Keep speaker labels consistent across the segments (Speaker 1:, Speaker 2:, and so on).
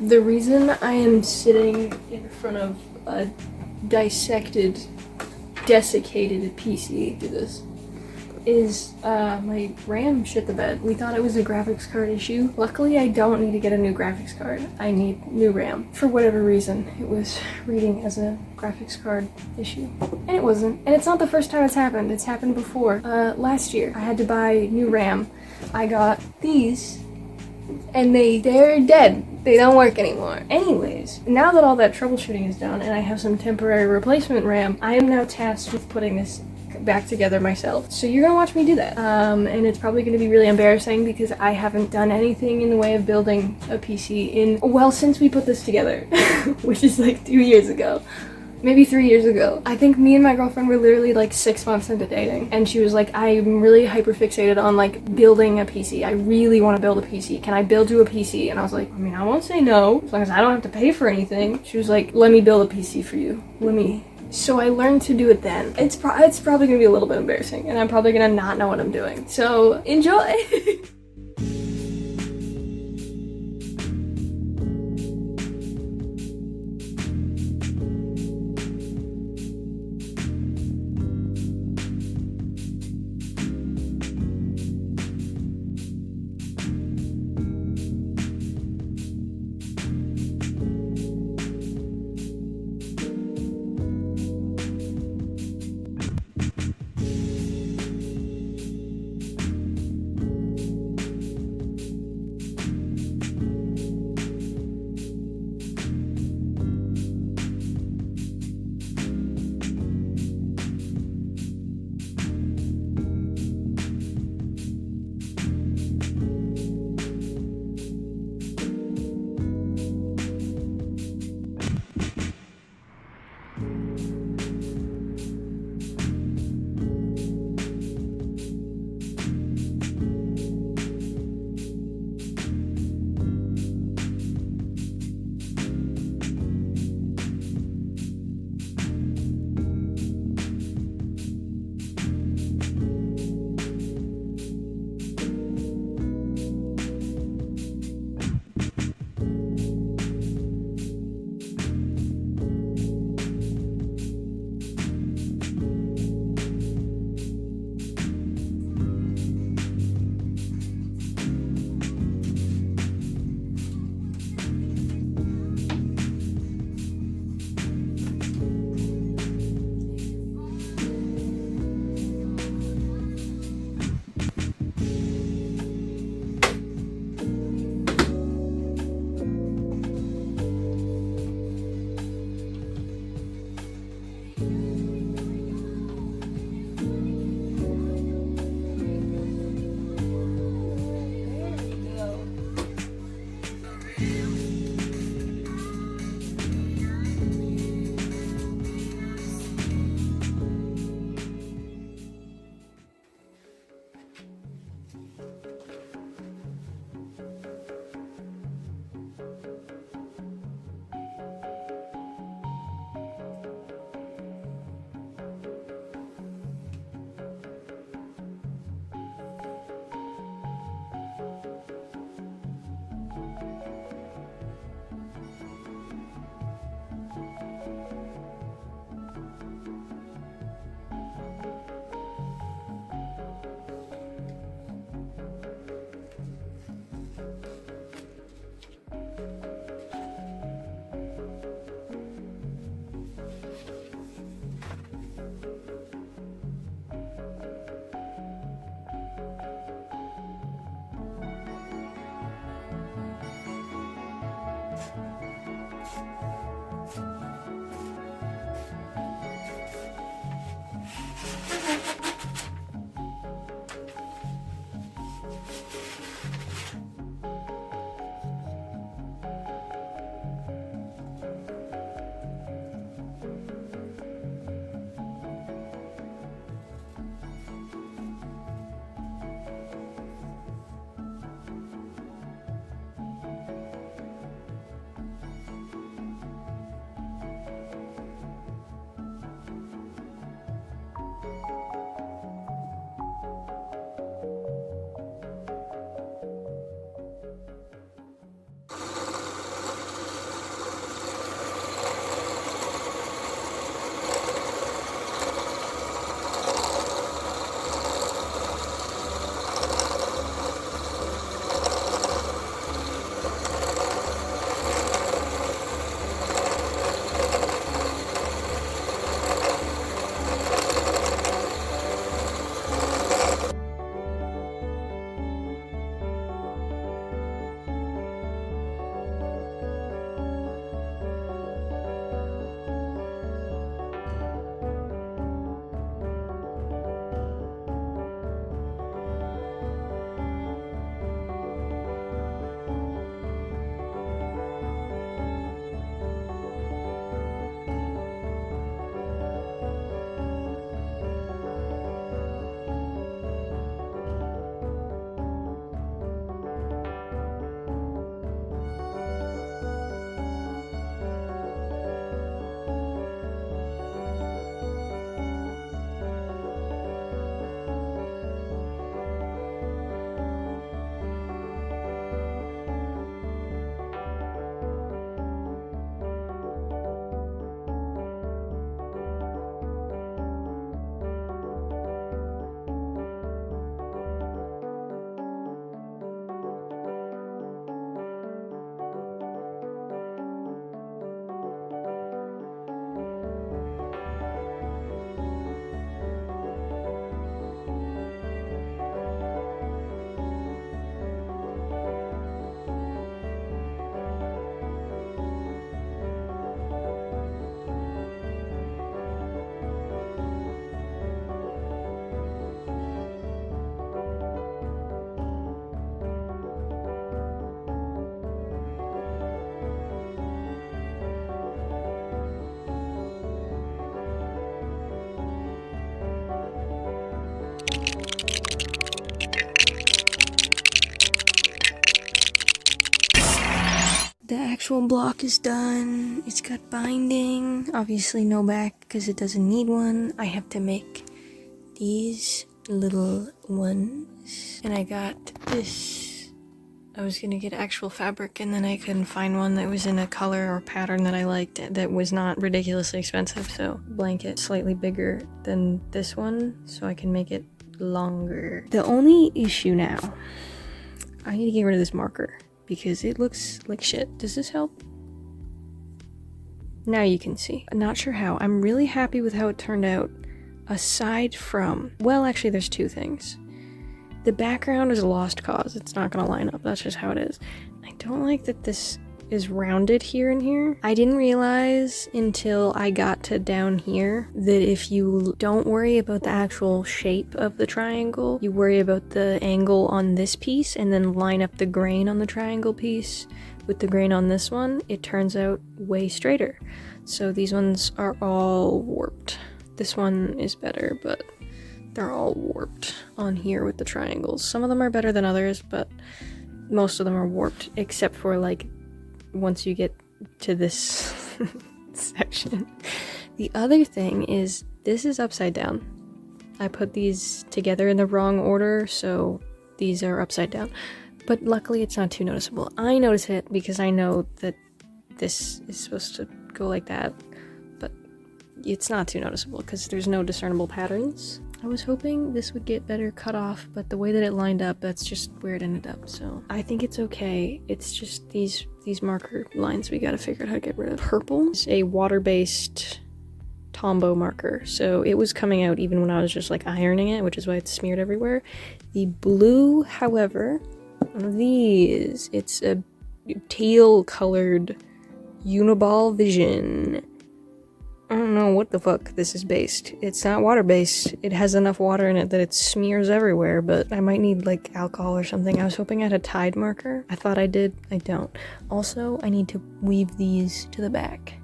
Speaker 1: The reason I am sitting in front of a dissected, desiccated PC to this is my RAM shit the bed. We thought it was a graphics card issue. Luckily, I don't need to get a new graphics card. I need new RAM. For whatever reason, it was reading as a graphics card issue. And it wasn't. And it's not the first time it's happened. It's happened before. Last year, I had to buy new RAM. I got these, and they're dead. They don't work anymore. Anyways, now that all that troubleshooting is done and I have some temporary replacement RAM, I am now tasked with putting this back together myself. So you're gonna watch me do that. And it's probably gonna be really embarrassing because I haven't done anything in the way of building a PC since we put this together, which is like 2 years ago. Maybe 3 years ago. I think me and my girlfriend were literally like 6 months into dating, and she was like, I'm really hyperfixated on like building a PC. I really want to build a PC. Can I build you a PC? And I was like, I mean, I won't say no, as long as I don't have to pay for anything. She was like, let me build a PC for you. So I learned to do it then. It's probably gonna be a little bit embarrassing, and I'm probably gonna not know what I'm doing. So enjoy! The actual block is done. It's got binding. Obviously no back because it doesn't need one. I have to make these little ones. And I got this. I was gonna get actual fabric and then I couldn't find one that was in a color or pattern that I liked that was not ridiculously expensive. So blanket slightly bigger than this one so I can make it longer. The only issue now, I need to get rid of this marker because it looks like shit. Does this help? Now you can see. I'm not sure how. I'm really happy with how it turned out. Aside from, well, actually there's two things. The background is a lost cause. It's not gonna line up. That's just how it is. I don't like that this is rounded here and here. I didn't realize until I got to down here that if you don't worry about the actual shape of the triangle, you worry about the angle on this piece and then line up the grain on the triangle piece with the grain on this one, it turns out way straighter. So these ones are all warped. This one is better, but they're all warped on here with the triangles. Some of them are better than others, but most of them are warped, except for like once you get to this section. The other thing is this is upside down. I put these together in the wrong order, so these are upside down. But luckily it's not too noticeable. I notice it because I know that this is supposed to go like that, but it's not too noticeable because there's no discernible patterns. I was hoping this would get better cut off, but the way that it lined up, that's just where it ended up. So I think it's okay. It's just these marker lines we gotta figure out how to get rid of. Purple is a water-based Tombow marker. So it was coming out even when I was just like ironing it, which is why it's smeared everywhere. The blue, however, one of these, it's a teal colored Uniball Vision. I don't know what the fuck this is based. It's not water-based. It has enough water in it that it smears everywhere, but I might need like alcohol or something. I was hoping I had a Tide marker. I thought I did. I don't. Also, I need to weave these to the back.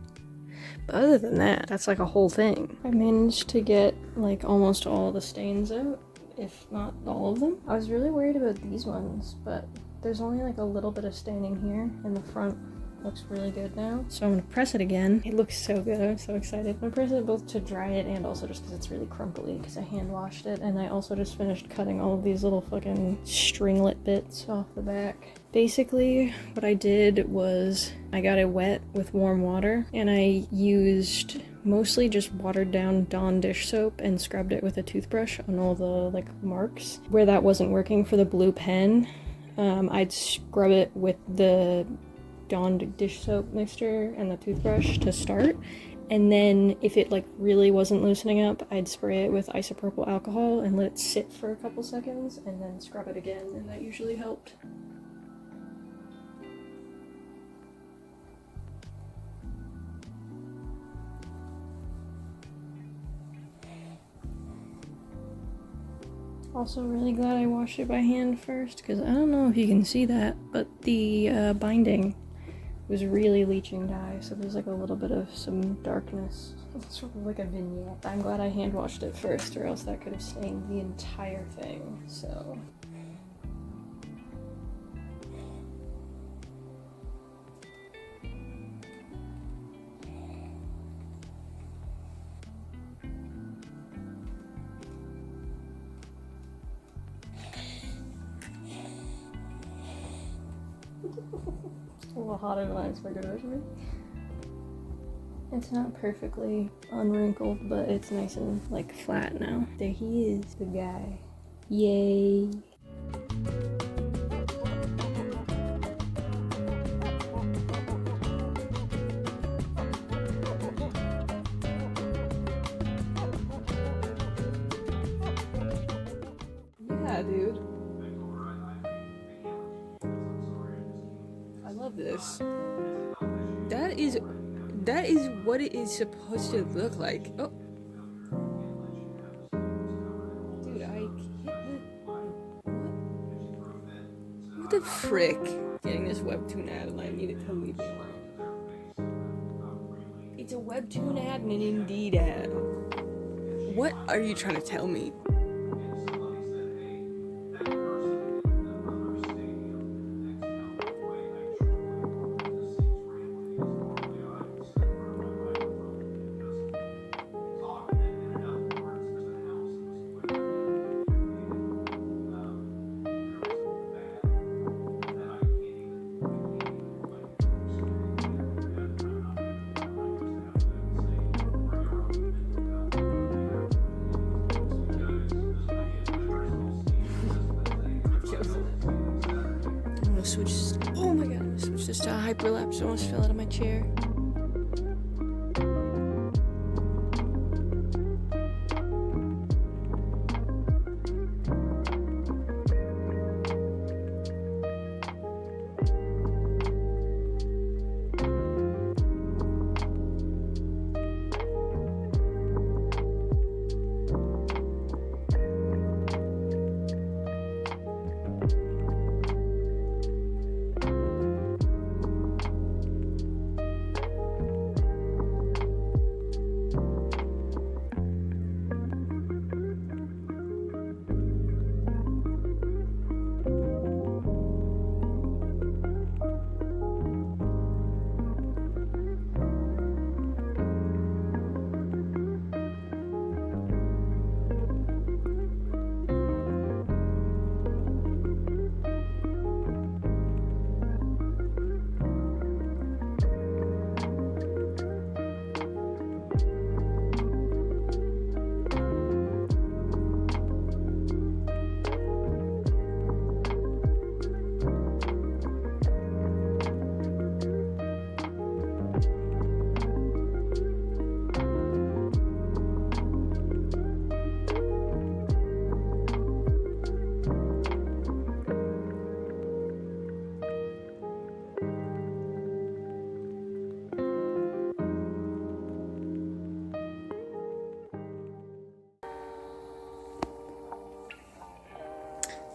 Speaker 1: But other than that, that's like a whole thing. I managed to get like almost all the stains out, if not all of them. I was really worried about these ones, but there's only like a little bit of staining here in the front. Looks really good now. So I'm gonna press it again. It looks so good. I'm so excited. I'm gonna press it both to dry it and also just because it's really crumply because I hand washed it. And I also just finished cutting all of these little fucking stringlet bits off the back. Basically, what I did was I got it wet with warm water and I used mostly just watered down Dawn dish soap and scrubbed it with a toothbrush on all the like marks. Where that wasn't working for the blue pen, I'd scrub it with the Dawn dish soap mixture and the toothbrush to start, and then if it like really wasn't loosening up, I'd spray it with isopropyl alcohol and let it sit for a couple seconds and then scrub it again, and that usually helped. Also really glad I washed it by hand first, because I don't know if you can see that, but the binding was really leaching dye, so there's like a little bit of some darkness. It's sort of like a vignette. I'm glad I hand washed it first, or else that could have stained the entire thing, so. A little hotter than I expected it to be. It's not perfectly unwrinkled, but it's nice and like flat now. There he is, the guy. Yay. Yeah, dude. I love this. That is what it is supposed to look like. Oh. Dude, I hit the... What the frick? Getting this webtoon ad and I need it to leave me alone. It's a webtoon ad and an Indeed ad. What are you trying to tell me? switch. Oh my god, I'm gonna switch this to a hyperlapse. I almost fell out of my chair.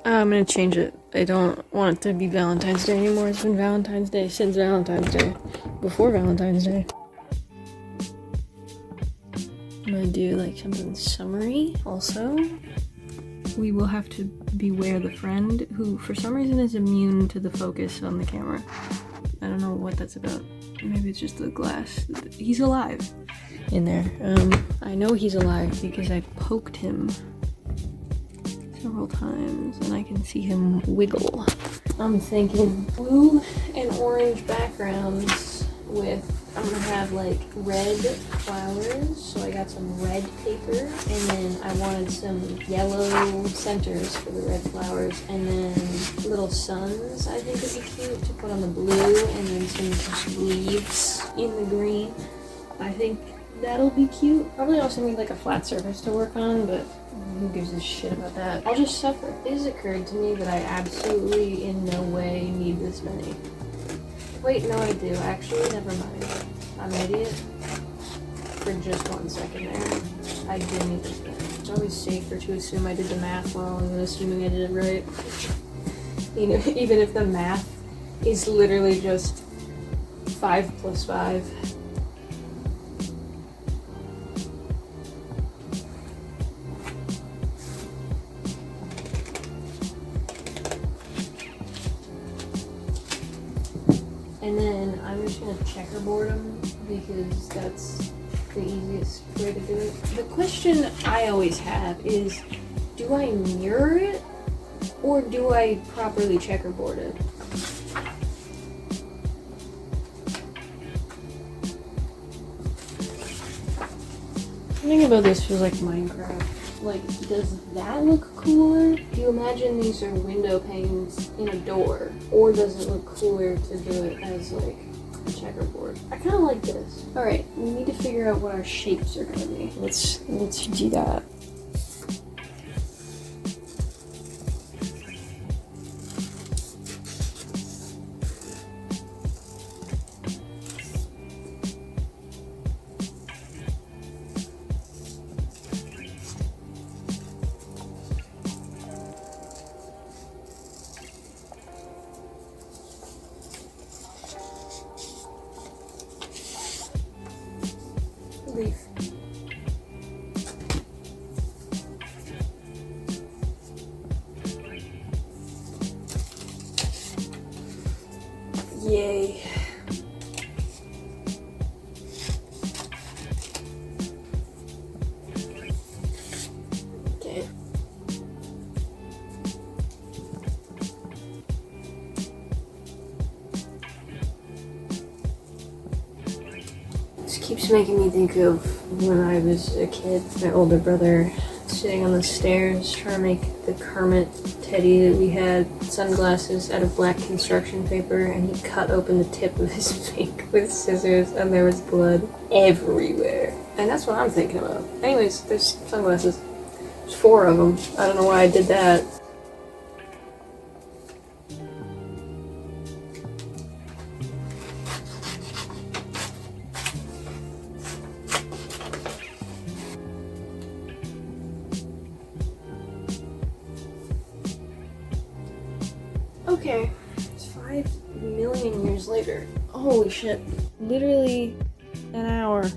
Speaker 1: I'm gonna change it. I don't want it to be Valentine's Day anymore. It's been Valentine's Day since Valentine's Day. Before Valentine's Day. I'm gonna do like something summary also. We will have to beware the friend who for some reason is immune to the focus on the camera. I don't know what that's about. Maybe it's just the glass. He's alive in there. I know he's alive because I poked him several times and I can see him wiggle. I'm thinking blue and orange backgrounds with, I'm gonna have like red flowers, so I got some red paper, and then I wanted some yellow centers for the red flowers, and then little suns I think would be cute to put on the blue, and then some just leaves in the green. I think that'll be cute. Probably also need like a flat surface to work on, but who gives a shit about that? I'll just suffer. It has occurred to me that I absolutely in no way need this many. Wait, no I do. Actually, never mind. I'm an idiot. For just 1 second there. I do need this many. It's always safer to assume I did the math wrong than assuming I did it right. You know, even if the math is literally just 5 plus 5. And then I'm just gonna checkerboard them because that's the easiest way to do it. The question I always have is, do I mirror it or do I properly checkerboard it? Something about this feels like Minecraft. Like, does that look cooler? Do you imagine these are window panes in a door? Or does it look cooler to do it as like a checkerboard? I kind of like this. Alright, we need to figure out what our shapes are going to be. Let's do that. Leaf. Yay. Okay. This keeps making me think of when I was a kid. My older brother sitting on the stairs trying to make the Kermit teddy that we had sunglasses out of black construction paper, and he cut open the tip of his finger with scissors, and there was blood everywhere. And that's what I'm thinking about. Anyways, there's sunglasses. There's 4 of them. I don't know why I did that. Okay, it's 5 million years later. Holy shit. Literally an hour.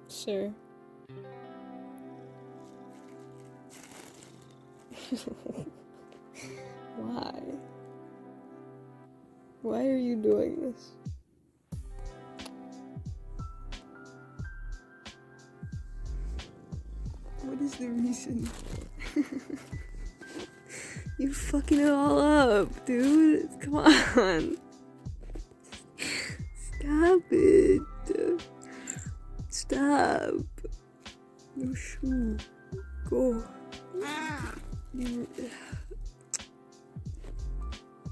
Speaker 1: Sir. Why? Why are you doing this? What is the reason? You're fucking it all up, dude. Come on. Stop it. Stop. No shoe. Go.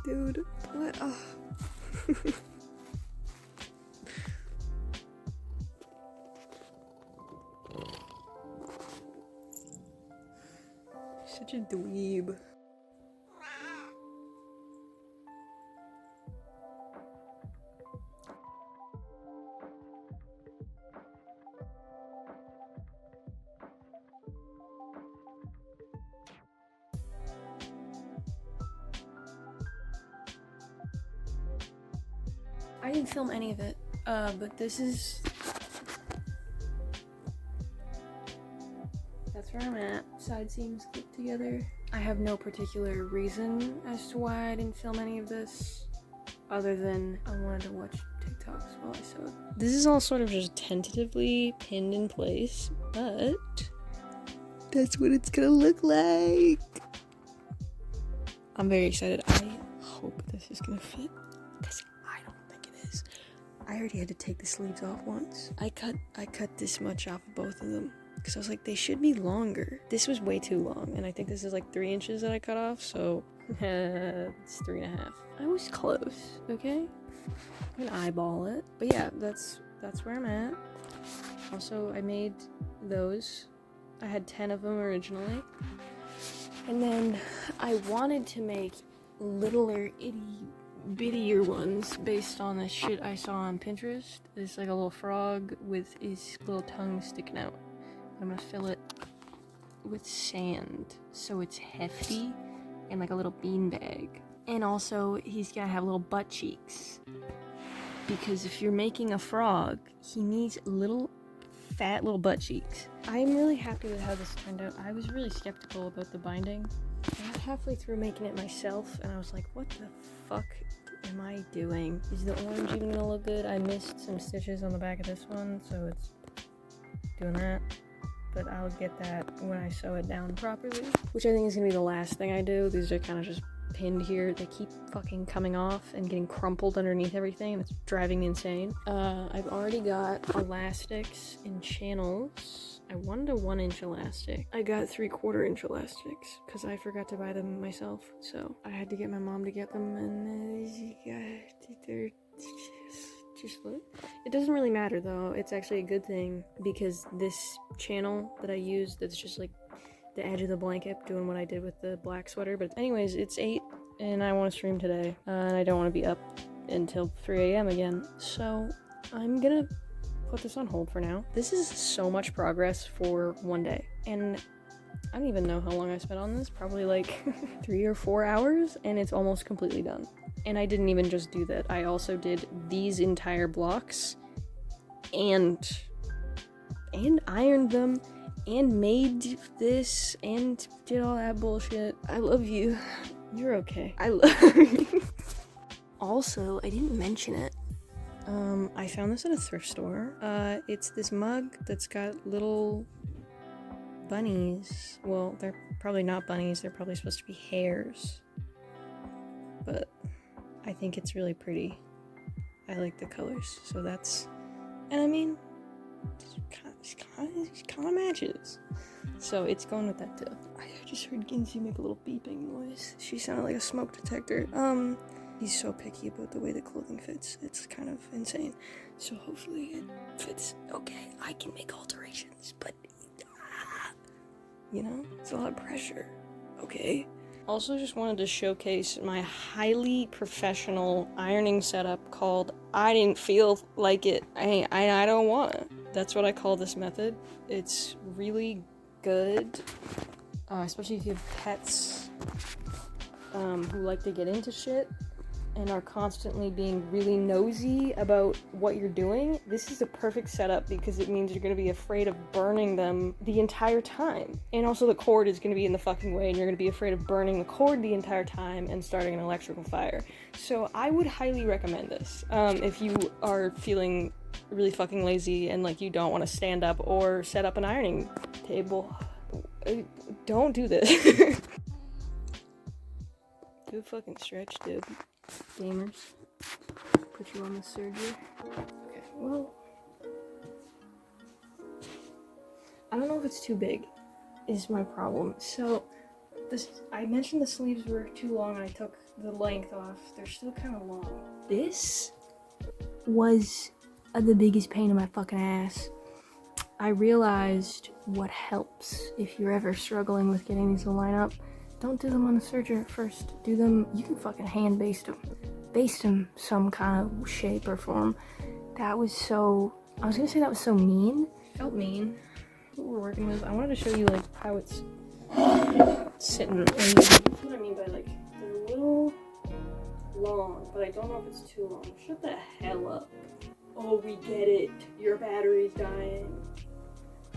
Speaker 1: Dude, what? Oh. Such a dweeb. I didn't film any of it, but this is... That's where I'm at. Side seams clipped together. I have no particular reason as to why I didn't film any of this, other than I wanted to watch TikToks while I sewed. This is all sort of just tentatively pinned in place, but that's what it's gonna look like. I'm very excited. I hope this is gonna fit, because I don't think it is. I already had to take the sleeves off once. I cut this much off of both of them, because I was like, they should be longer. This was way too long, and I think this is like 3 inches that I cut off, so it's 3.5. I was close, okay? I'm gonna eyeball it. But yeah, that's where I'm at. Also, I made those. I had 10 of them originally. And then I wanted to make littler, itty-bittier ones based on the shit I saw on Pinterest. It's like a little frog with his little tongue sticking out. I'm gonna fill it with sand so it's hefty and like a little beanbag. And also, he's gonna have little butt cheeks. Because if you're making a frog, he needs fat little butt cheeks. I'm really happy with how this turned out. I was really skeptical about the binding. I got halfway through making it myself, and I was like, what the fuck am I doing? Is the orange even gonna look good? I missed some stitches on the back of this one, so it's doing that. But I'll get that when I sew it down properly, which I think is gonna be the last thing I do. These are kind of just pinned here. They keep fucking coming off and getting crumpled underneath everything, and it's driving me insane. I've already got elastics and channels. I wanted a 1-inch elastic. I got 3/4 inch elastics because I forgot to buy them myself, so I had to get my mom to get them, and they're just look. It doesn't really matter though. It's actually a good thing because this channel that I used, that's just like the edge of the blanket, doing what I did with the black sweater. But anyways, it's 8 and I want to stream today, and I don't want to be up until 3 a.m. again. So I'm gonna put this on hold for now. This is so much progress for one day, and I don't even know how long I spent on this, probably like 3 or 4 hours, and it's almost completely done. And I didn't even just do that, I also did these entire blocks and ironed them and made this and did all that bullshit. I love you. You're okay. I love you. Also, I didn't mention it. I found this at a thrift store. It's this mug that's got little bunnies. Well, they're probably not bunnies, they're probably supposed to be hares. But I think it's really pretty. I like the colors, so that's... And I mean, it kind of matches. So it's going with that too. I just heard Kinsey make a little beeping noise. She sounded like a smoke detector. He's so picky about the way the clothing fits. It's kind of insane. So hopefully it fits okay. I can make alterations, but you know, it's a lot of pressure. Okay. Also just wanted to showcase my highly professional ironing setup called I didn't feel like it. I don't want it. That's what I call this method. It's really good, especially if you have pets who like to get into shit and are constantly being really nosy about what you're doing. This is a perfect setup because it means you're going to be afraid of burning them the entire time. And also the cord is going to be in the fucking way and you're going to be afraid of burning the cord the entire time and starting an electrical fire. So I would highly recommend this if you are feeling really fucking lazy and like you don't want to stand up or set up an ironing table. Don't do this. Good fucking stretch, dude. Gamers. Put you on the surgery. Okay, well, I don't know if it's too big, is my problem. So, I mentioned the sleeves were too long and I took the length off. They're still kind of long. This was the biggest pain in my fucking ass. I realized what helps if you're ever struggling with getting these to line up. Don't do them on the serger at first. Do them, you can fucking hand baste them. Baste them some kind of shape or form. That was so, I was gonna say that was so mean. Felt mean. What we're working with. I wanted to show you like how it's sitting. And that's what I mean by like, they're a little long, but I don't know if it's too long. Shut the hell up. Oh, we get it. Your battery's dying.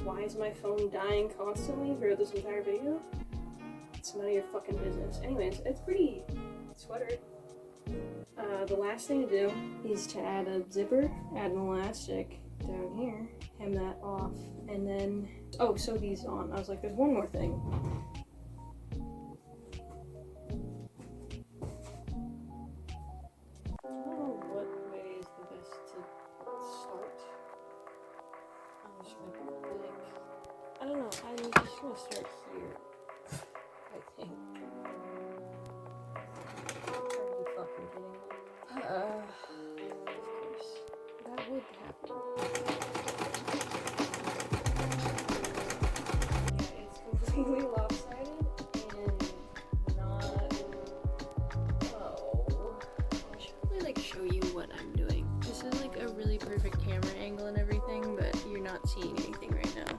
Speaker 1: Why is my phone dying constantly throughout this entire video? It's none of your fucking business. Anyways, it's pretty sweater. The last thing to do is to add a zipper, add an elastic down here, hem that off, and then, oh, sew these on. I was like, there's one more thing. I don't know what way is the best to start. I'm just gonna click. I don't know, I'm just gonna start here. I think. Are you fucking kidding me? Of course. That would happen. Yeah, it's completely lopsided and not... Oh. I should probably like show you what I'm doing. This is like a really perfect camera angle and everything, but you're not seeing anything right now.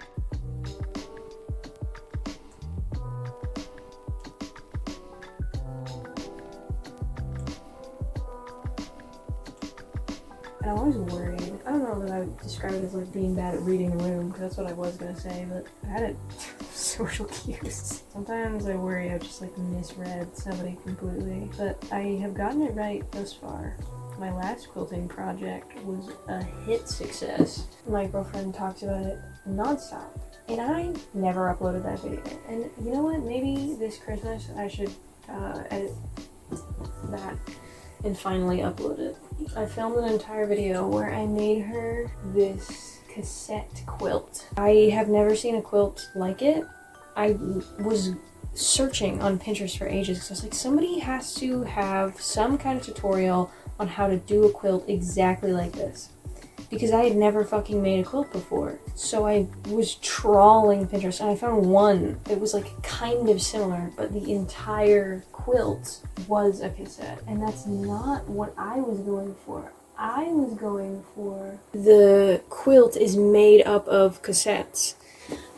Speaker 1: And I'm always worried. I don't know that I would describe it as like being bad at reading the room, because that's what I was gonna say, but I had it social cues. Sometimes I worry I've just like misread somebody completely, but I have gotten it right thus far. My last quilting project was a hit success. My girlfriend talks about it nonstop, and I never uploaded that video. And you know what? Maybe this Christmas I should edit that and finally upload it. I filmed an entire video where I made her this cassette quilt. I have never seen a quilt like it. I was searching on Pinterest for ages because I was like, somebody has to have some kind of tutorial on how to do a quilt exactly like this. because I had never fucking made a quilt before. So I was trawling Pinterest and I found one that was like kind of similar, but the entire quilt was a cassette. And that's not what I was going for. I was going for the quilt is made up of cassettes.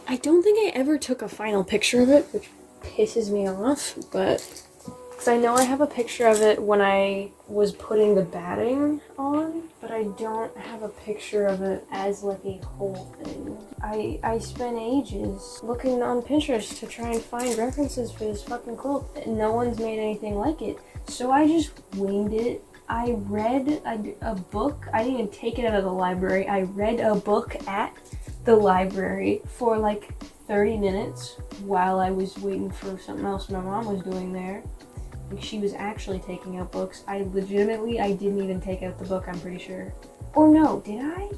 Speaker 1: I don't think I ever took a final picture of it, which pisses me off, but because I know I have a picture of it when I was putting the batting on, but I don't have a picture of it as like a whole thing. I spent ages looking on Pinterest to try and find references for this fucking quilt, and no one's made anything like it. So I just winged it. I read a book. I didn't even take it out of the library. I read a book at the library for like 30 minutes while I was waiting for something else my mom was doing there. Like, she was actually taking out books. I didn't even take out the book, I'm pretty sure. Or no, did I?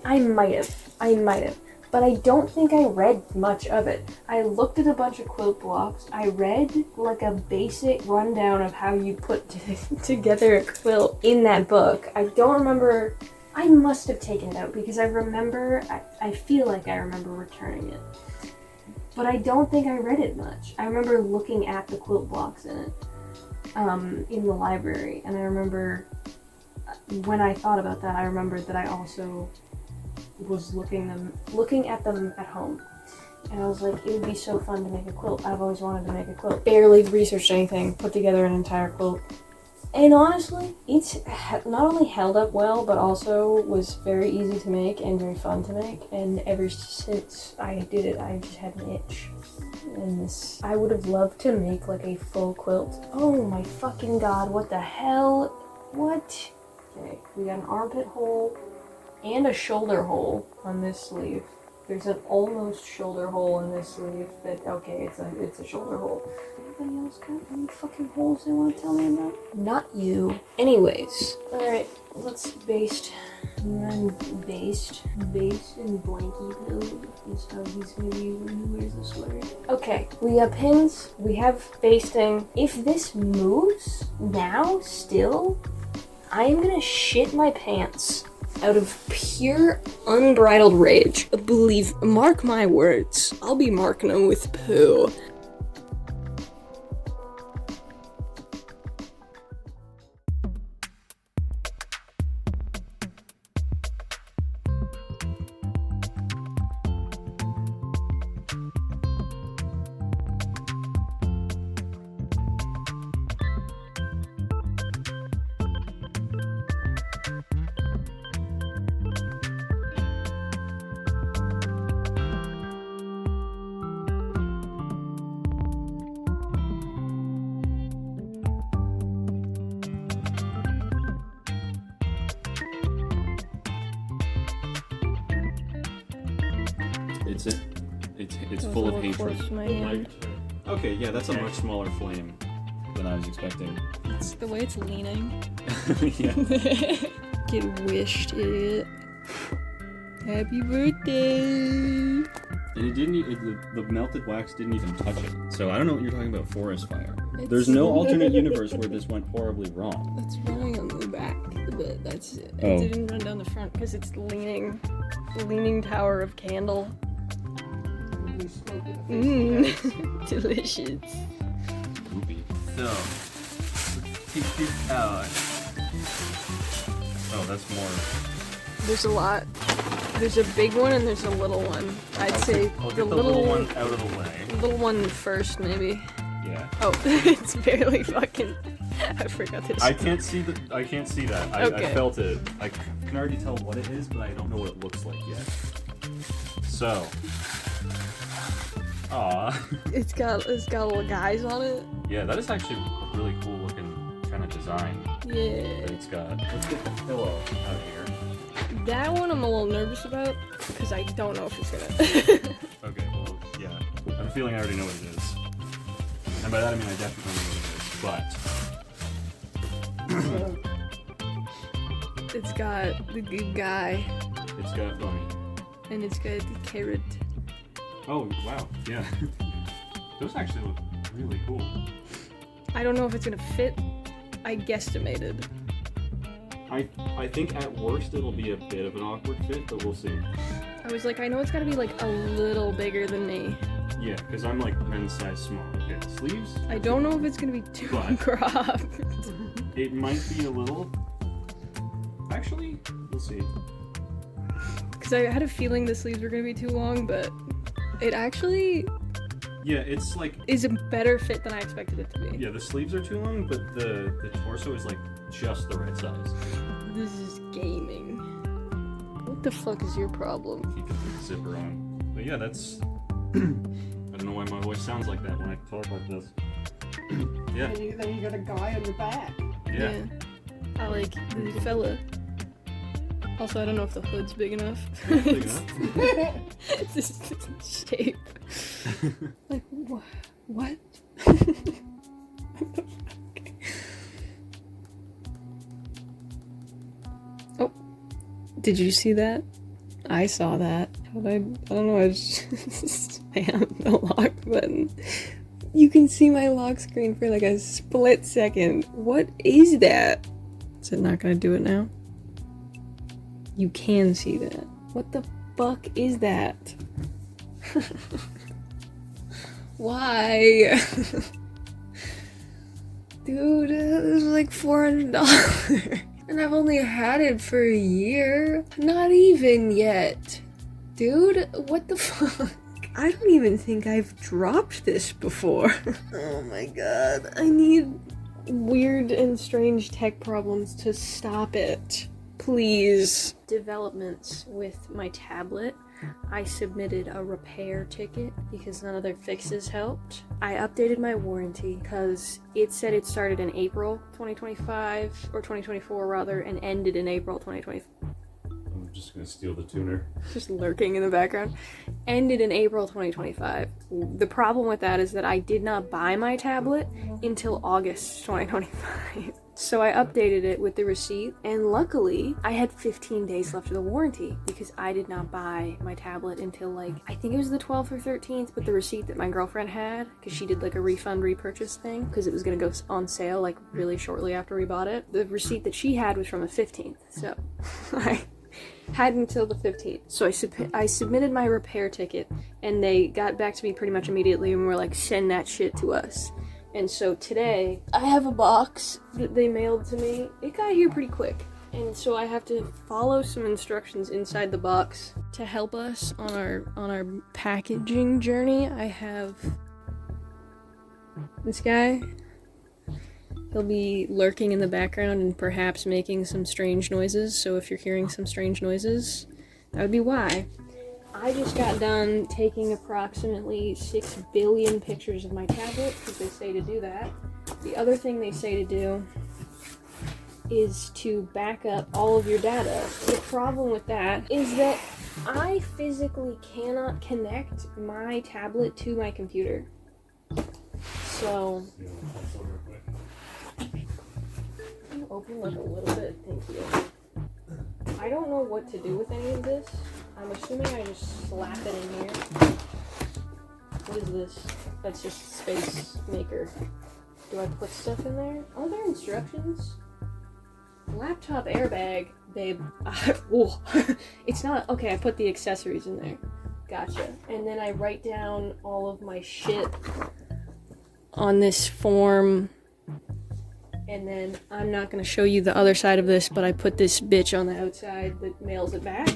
Speaker 1: I might have. But I don't think I read much of it. I looked at a bunch of quilt blocks. I read like a basic rundown of how you put together a quilt in that book. I don't remember. I must have taken it out because I feel like I remember returning it. But I don't think I read it much. I remember looking at the quilt blocks in it. In the library, and I remember when I thought about that, I remembered that I also was looking at them at home, and I was like, it would be so fun to make a quilt. I've always wanted to make a quilt. Barely researched anything, put together an entire quilt, and honestly, it's not only held up well, but also was very easy to make and very fun to make, and ever since I did it, I just had an itch. And I would have loved to make like a full quilt. Oh my fucking god, what the hell? What? Okay, we got an armpit hole and a shoulder hole on this sleeve. There's an almost shoulder hole in this sleeve that, okay, it's a shoulder hole. Anybody else got any fucking holes they want to tell me about? Not you. Anyways, alright, let's baste. I'm based in blankie pillow is how he's gonna be when he wears the sweater. Okay, we have pins, we have basting. If this moves now, still, I am gonna shit my pants out of pure unbridled rage. Mark my words, I'll be marking them with poo.
Speaker 2: It's full of hatred. Okay, yeah, that's a much smaller flame than I was expecting.
Speaker 1: It's the way it's leaning.
Speaker 2: Yeah.
Speaker 1: Get wished, idiot. Happy birthday!
Speaker 2: And it didn't. The melted wax didn't even touch it. So I don't know what you're talking about. Forest fire. There's no alternate universe where this went horribly wrong.
Speaker 1: It's running on the back a bit. That's it.
Speaker 2: Oh.
Speaker 1: It didn't run down the front because it's leaning tower of candle. Delicious.
Speaker 2: Poopy.
Speaker 3: So, keep out.
Speaker 2: Oh, that's more.
Speaker 1: There's a lot. There's a big one and there's a little one. I'll
Speaker 3: get the little one out of the way.
Speaker 1: Little one first, maybe.
Speaker 2: Yeah.
Speaker 1: Oh, it's barely fucking. I forgot this.
Speaker 2: I can't see that.
Speaker 1: Okay.
Speaker 2: I felt it. I can already tell what it is, but I don't know what it looks like yet. So. Aw.
Speaker 1: It's got little guys on it.
Speaker 2: Yeah, that is actually a really cool looking kind of design.
Speaker 1: Yeah.
Speaker 2: That it's got. Let's get the pillow out of here.
Speaker 1: That one I'm a little nervous about because I don't know if it's gonna.
Speaker 2: Okay, well, yeah. I have a feeling I already know what it is. And by that I mean I definitely know what it is, but...
Speaker 1: It's got the good guy.
Speaker 2: It's got Bunny.
Speaker 1: And it's got the carrot.
Speaker 2: Oh, wow, yeah. Those actually look really cool.
Speaker 1: I don't know if it's gonna fit. I guesstimated.
Speaker 2: I think at worst it'll be a bit of an awkward fit, but we'll see.
Speaker 1: I was like, I know it's gotta be like a little bigger than me.
Speaker 2: Yeah, because I'm like men's size small. Okay, sleeves?
Speaker 1: I don't know if it's gonna be too
Speaker 2: But-
Speaker 1: cropped.
Speaker 2: It might be a little... Actually, we'll see.
Speaker 1: Because I had a feeling the sleeves were gonna be too long, but it actually
Speaker 2: Yeah, it's like...
Speaker 1: is a better fit than I expected it to be.
Speaker 2: Yeah, the sleeves are too long, but the torso is like just the right size.
Speaker 1: This is gaming. What the fuck is your problem?
Speaker 2: Keep the zipper on. But yeah, that's... I don't know why my voice sounds like that when I talk like this. Yeah.
Speaker 4: Then you got a guy on your back.
Speaker 2: Yeah.
Speaker 1: I like the fella. Also, I don't know if the hood's big enough.
Speaker 2: Big enough.
Speaker 1: This shape. Like, what? Oh, did you see that? I saw that. I don't know, I just spammed the lock button. You can see my lock screen for like a split second. What is that? Is it not gonna do it now? You can see that. What the fuck is that? Why? Dude, this was like $400. And I've only had it for a year. Not even yet. Dude, what the fuck? I don't even think I've dropped this before. Oh my god. I need weird and strange tech problems to stop it. Please. Developments with my tablet. I submitted a repair ticket because none of their fixes helped. I updated my warranty because it said it started in April 2025, or 2024 rather, and ended in April 2025.
Speaker 2: I'm just gonna steal the tuner.
Speaker 1: Just lurking in the background. Ended in April 2025. The problem with that is that I did not buy my tablet until August 2025. So I updated it with the receipt, and luckily I had 15 days left of the warranty because I did not buy my tablet until like, I think it was the 12th or 13th, but the receipt that my girlfriend had, because she did like a refund repurchase thing, because it was gonna go on sale like really shortly after we bought it. The receipt that she had was from the 15th, so I had until the 15th. So I submitted my repair ticket, and they got back to me pretty much immediately and were like, send that shit to us. And so today, I have a box that they mailed to me. It got here pretty quick. And so I have to follow some instructions inside the box to help us on our packaging journey. I have this guy. He'll be lurking in the background and perhaps making some strange noises. So if you're hearing some strange noises, that would be why. I just got done taking approximately 6 billion pictures of my tablet, because they say to do that. The other thing they say to do is to back up all of your data. The problem with that is that I physically cannot connect my tablet to my computer. So, can you open like a little bit? Thank you. I don't know what to do with any of this. I'm assuming I just slap it in here. What is this? That's just space maker. Do I put stuff in there? Are there instructions? Laptop airbag, babe. Oh, it's not. Okay, I put the accessories in there. Gotcha. And then I write down all of my shit on this form. And then I'm not going to show you the other side of this, but I put this bitch on the outside that mails it back.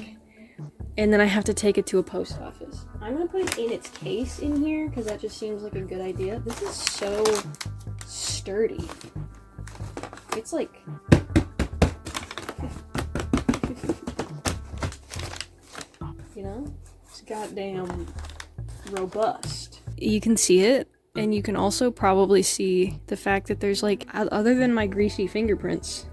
Speaker 1: And then I have to take it to a post office. I'm going to put it in its case in here because that just seems like a good idea. This is so sturdy. It's like... you know? It's goddamn robust. You can see it. And you can also probably see the fact that there's like, other than my greasy fingerprints,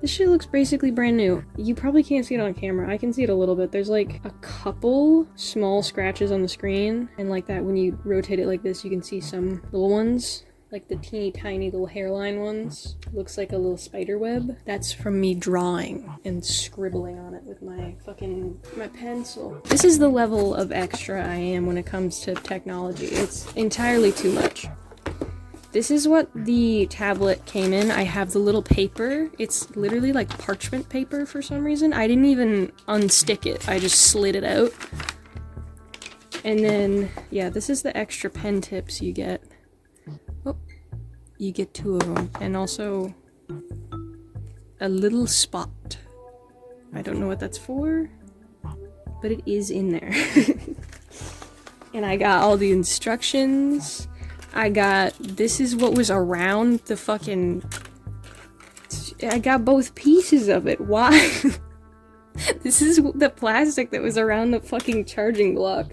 Speaker 1: this shit looks basically brand new. You probably can't see it on camera. I can see it a little bit. There's like a couple small scratches on the screen. And like that, when you rotate it like this, you can see some little ones. Like the teeny tiny little hairline ones. Looks like a little spider web. That's from me drawing and scribbling on it with my pencil. This is the level of extra I am when it comes to technology. It's entirely too much. This is what the tablet came in. I have the little paper. It's literally like parchment paper for some reason. I didn't even unstick it. I just slid it out. And then, yeah, this is the extra pen tips you get. Oh, you get 2 of them. And also a little spot. I don't know what that's for, but it is in there. And I got all the instructions. This is what was around the fucking... I got both pieces of it. Why? This is the plastic that was around the fucking charging block.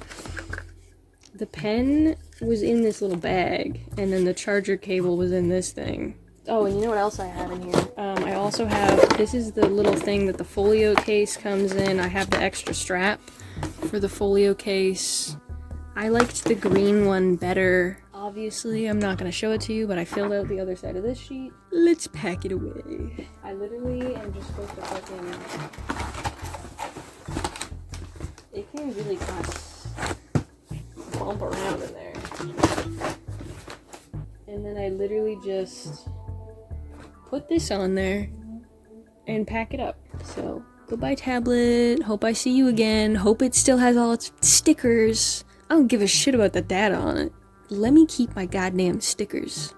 Speaker 1: The pen was in this little bag, and then the charger cable was in this thing. Oh, and you know what else I have in here? I also have... This is the little thing that the folio case comes in. I have the extra strap for the folio case. I liked the green one better. Obviously, I'm not going to show it to you, but I filled out the other side of this sheet. Let's pack it away. I literally am just supposed to fucking... It can really kind of bump around in there. And then I literally just put this on there and pack it up. So, goodbye tablet. Hope I see you again. Hope it still has all its stickers. I don't give a shit about the data on it. Let me keep my goddamn stickers.